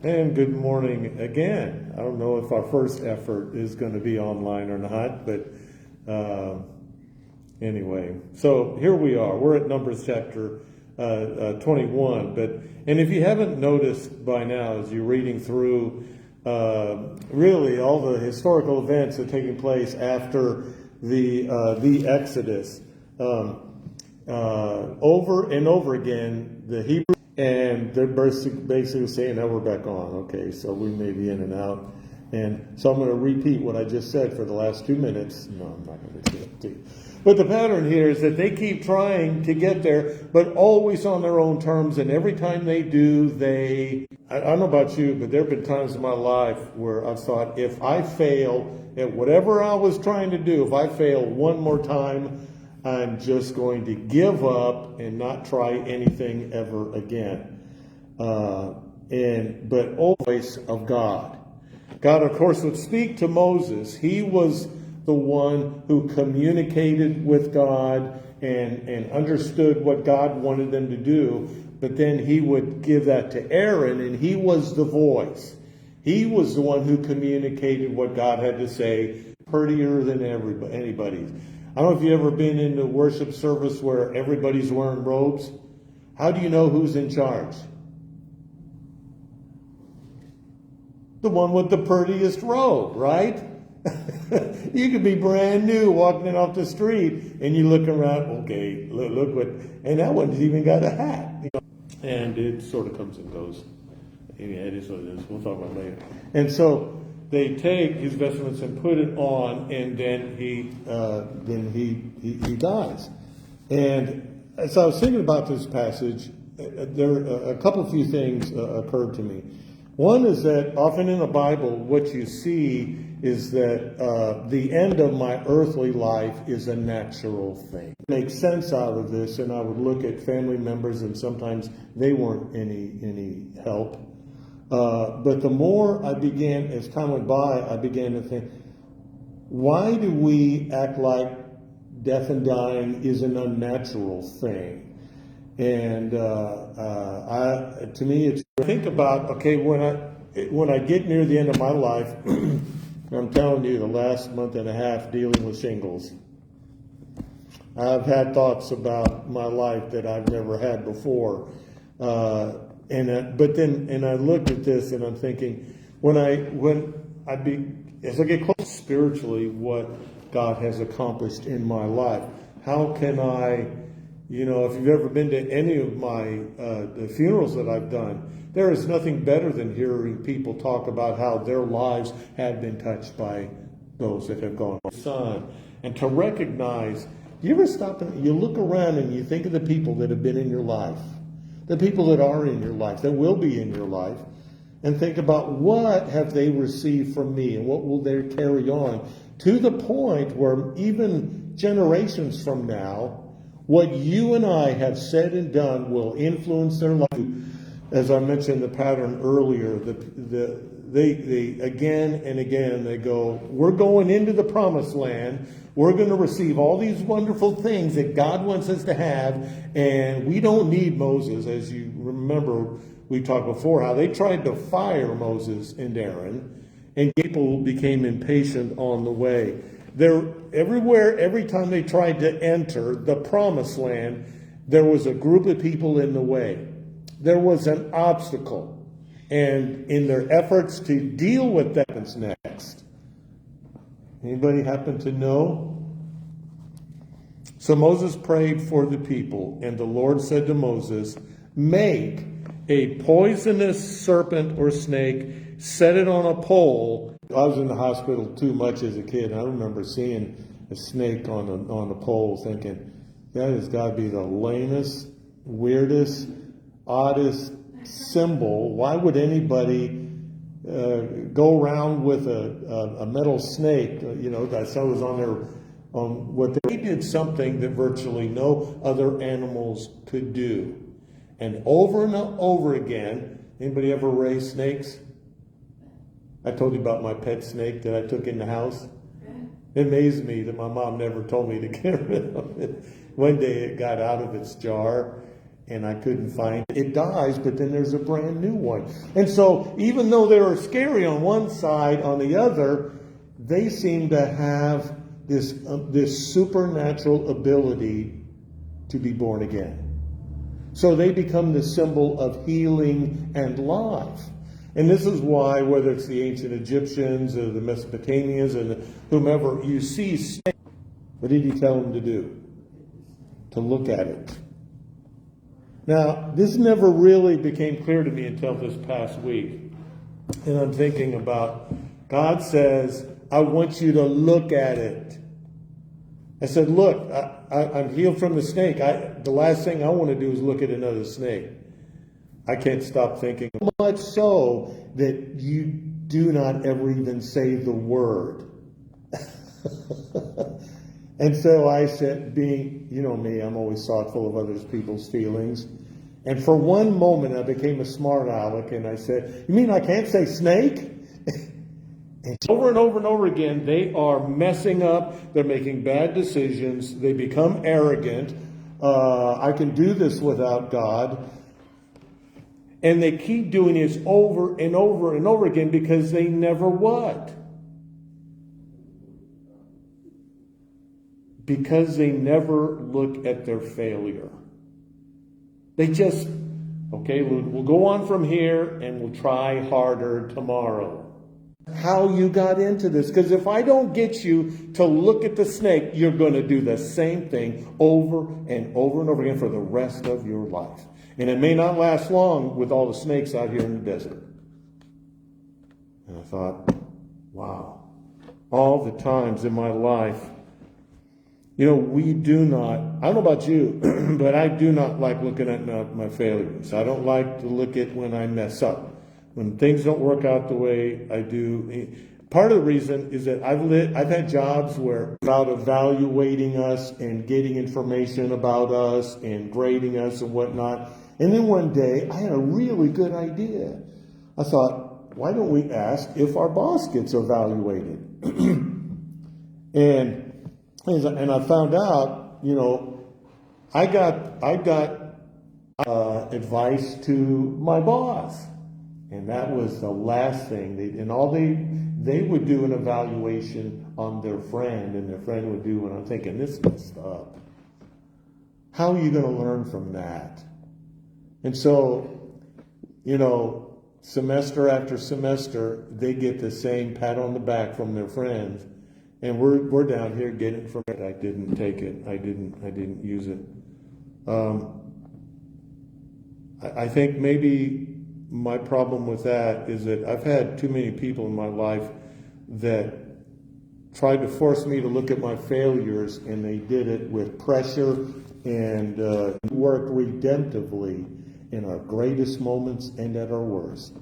And good morning again. I don't know if our first effort is going to be online or not, but anyway. So here we are. We're at Numbers chapter 21. And if you haven't noticed by now, as you're reading through really all the historical events that are taking place after the Exodus, over and over again, the Hebrew. And they're basically saying, now we're back on. Okay, so we may be in and out. And so I'm going to repeat what I just said for the last 2 minutes. No, I'm not going to do it to you. But the pattern here is that they keep trying to get there, but always on their own terms. And every time they do, I don't know about you, but there have been times in my life where I've thought, if I fail at whatever I was trying to do, if I fail one more time, I'm just going to give up and not try anything ever again. But always of God. God, of course, would speak to Moses. He was the one who communicated with God and understood what God wanted them to do. But then he would give that to Aaron, and he was the voice. He was the one who communicated what God had to say, prettier than anybody. I don't know if you've ever been in a worship service where everybody's wearing robes. How do you know who's in charge? The one with the prettiest robe, right? You could be brand new walking off the street and you look around, okay, look what, and that one's even got a hat. And it sort of comes and goes. Yeah, it is what it is. We'll talk about it later. And so they take his vestments and put it on, and then he dies. And as I was thinking about this passage, a few things occurred to me. One is that often in the Bible, what you see is that the end of my earthly life is a natural thing. Make sense out of this, and I would look at family members, and sometimes they weren't any help. But the more as time went by, I began to think, why do we act like death and dying is an unnatural thing? And to me, it's think about, okay, when I get near the end of my life, I'm telling you, the last month and a half dealing with shingles. I've had thoughts about my life that I've never had before. But I looked at this and I'm thinking, as I get close spiritually, what God has accomplished in my life, how can I, if you've ever been to any of my the funerals that I've done, there is nothing better than hearing people talk about how their lives have been touched by those that have gone on. And to recognize, you ever stop and you look around and you think of the people that have been in your life, the people that are in your life, that will be in your life, and think about what have they received from me and what will they carry on, to the point where even generations from now, what you and I have said and done will influence their life. As I mentioned the pattern earlier, they again and again they go, we're going into the promised land. We're going to receive all these wonderful things that God wants us to have, and we don't need Moses. As you remember, we talked before how they tried to fire Moses and Aaron, and people became impatient on the way. Every time they tried to enter the promised land, there was a group of people in the way. There was an obstacle. And in their efforts to deal with that, what's next? Anybody happen to know? So Moses prayed for the people, and the Lord said to Moses, make a poisonous serpent or snake, set it on a pole. I was in the hospital too much as a kid. I remember seeing a snake on a pole thinking, that has got to be the lamest, weirdest, oddest symbol. Why would anybody go around with a metal snake? That was on their what they did, something that virtually no other animals could do. And over again, anybody ever raise snakes? I told you about my pet snake that I took in the house. It amazed me that my mom never told me to get rid of it. One day it got out of its jar, and I couldn't find it. It dies, but then there's a brand new one. And so even though they were scary on one side, on the other, they seem to have this supernatural ability to be born again. So they become the symbol of healing and life. And this is why, whether it's the ancient Egyptians or the Mesopotamians and whomever, you see snake. What did he tell them to do? To look at it. Now, this never really became clear to me until this past week. And I'm thinking about, God says, I want you to look at it. I said, look, I'm healed from the snake. The last thing I want to do is look at another snake. I can't stop thinking, much so that you do not ever even say the word. And so I said, being, you know me, I'm always thoughtful of other people's feelings. And for one moment, I became a smart aleck, and I said, you mean I can't say snake? And over and over and over again, they are messing up. They're making bad decisions. They become arrogant. I can do this without God. And they keep doing this over and over and over again because they never what? Because they never look at their failure. They just, okay, we'll go on from here and we'll try harder tomorrow. How you got into this, because if I don't get you to look at the snake, you're going to do the same thing over and over and over again for the rest of your life. And it may not last long with all the snakes out here in the desert. And I thought, wow, all the times in my life, you know, we do not, I don't know about you, but I do not like looking at my failures. I don't like to look at when I mess up. When things don't work out the way I do. Part of the reason is that I've had jobs where about evaluating us and getting information about us and grading us and whatnot. And then one day I had a really good idea. I thought, why don't we ask if our boss gets evaluated? and I found out, you know, I got advice to my boss. And that was the last thing. They would do an evaluation on their friend, and their friend would do, and I'm thinking, this messed up. How are you going to learn from that? And so, you know, semester after semester, they get the same pat on the back from their friends, and we're down here getting it from it. I didn't take it. I didn't use it. I think maybe my problem with that is that I've had too many people in my life that tried to force me to look at my failures, and they did it with pressure and worked redemptively in our greatest moments and at our worst.